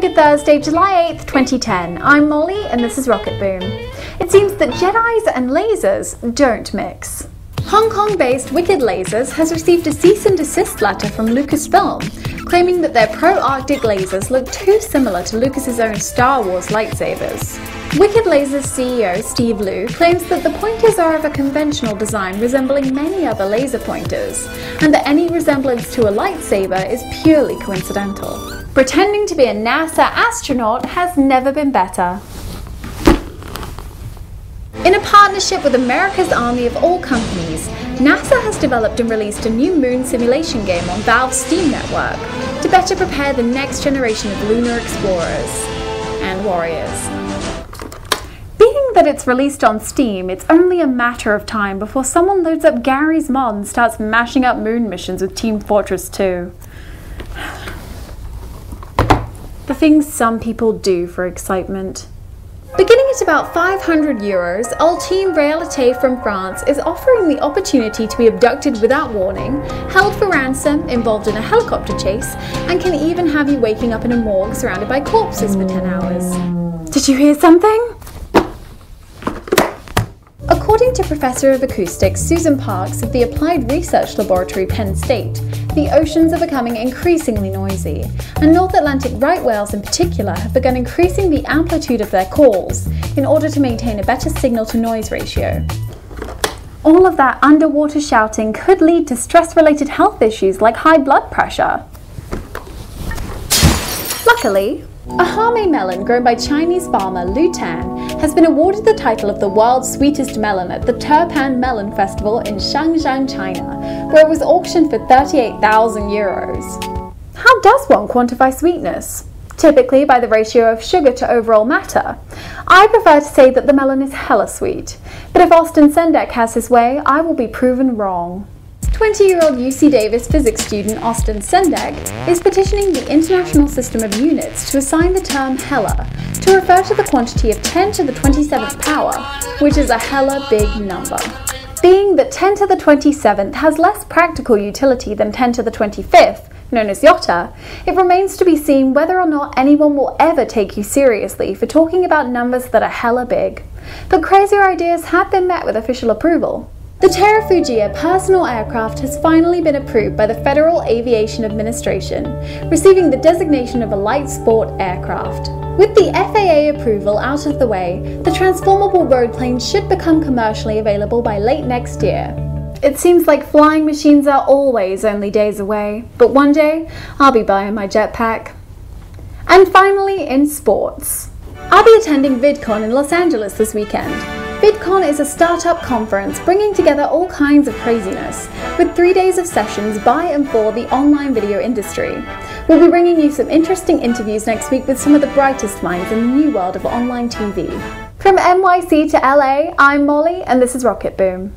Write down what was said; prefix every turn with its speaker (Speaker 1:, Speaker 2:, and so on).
Speaker 1: good Thursday, July 8th, 2010. I'm Molly and this is Rocketboom. It seems that Jedis and lasers don't mix. Hong Kong-based Wicked Lasers has received a cease and desist letter from Lucasfilm, claiming that their pro-Arctic lasers look too similar to Lucas's own Star Wars lightsabers. Wicked Lasers CEO Steve Liu claims that the pointers are of a conventional design resembling many other laser pointers, and that any resemblance to a lightsaber is purely coincidental. Pretending to be a NASA astronaut has never been better. In a partnership with America's Army of all companies, NASA has developed and released a new moon simulation game on Valve's Steam network to better prepare the next generation of lunar explorers and warriors. Being that it's released on Steam, it's only a matter of time before someone loads up Gary's mod and starts mashing up moon missions with Team Fortress 2. The things some people do for excitement. Beginning at about €500, Ultime Réalité from France is offering the opportunity to be abducted without warning, held for ransom, involved in a helicopter chase, and can even have you waking up in a morgue surrounded by corpses for 10 hours. Did you hear something? According to Professor of Acoustics Susan Parks of the Applied Research Laboratory, Penn State, the oceans are becoming increasingly noisy, and North Atlantic right whales in particular have begun increasing the amplitude of their calls in order to maintain a better signal-to-noise ratio. All of that underwater shouting could lead to stress-related health issues like high blood pressure. Luckily, a Hame melon grown by Chinese farmer Lu Tan has been awarded the title of the world's sweetest melon at the Turpan Melon Festival in Shangjiang, China, where it was auctioned for €38,000. How does one quantify sweetness? Typically by the ratio of sugar to overall matter. I prefer to say that the melon is hella sweet, but if Austin Sendek has his way, I will be proven wrong. 20-year-old UC Davis physics student Austin Sendek is petitioning the International System of Units to assign the term hella to refer to the quantity of 10 to the 27th power, which is a hella big number. Being that 10 to the 27th has less practical utility than 10 to the 25th, known as iota, it remains to be seen whether or not anyone will ever take you seriously for talking about numbers that are hella big. But crazier ideas have been met with official approval. The Terrafugia personal aircraft has finally been approved by the Federal Aviation Administration, receiving the designation of a light sport aircraft. With the FAA approval out of the way, the transformable roadplane should become commercially available by late next year. It seems like flying machines are always only days away, but one day I'll be buying my jetpack. And finally, in sports. I'll be attending VidCon in Los Angeles this weekend. VidCon is a startup conference bringing together all kinds of craziness, with 3 days of sessions by and for the online video industry. We'll be bringing you some interesting interviews next week with some of the brightest minds in the new world of online TV. From NYC to LA, I'm Molly and this is Rocketboom.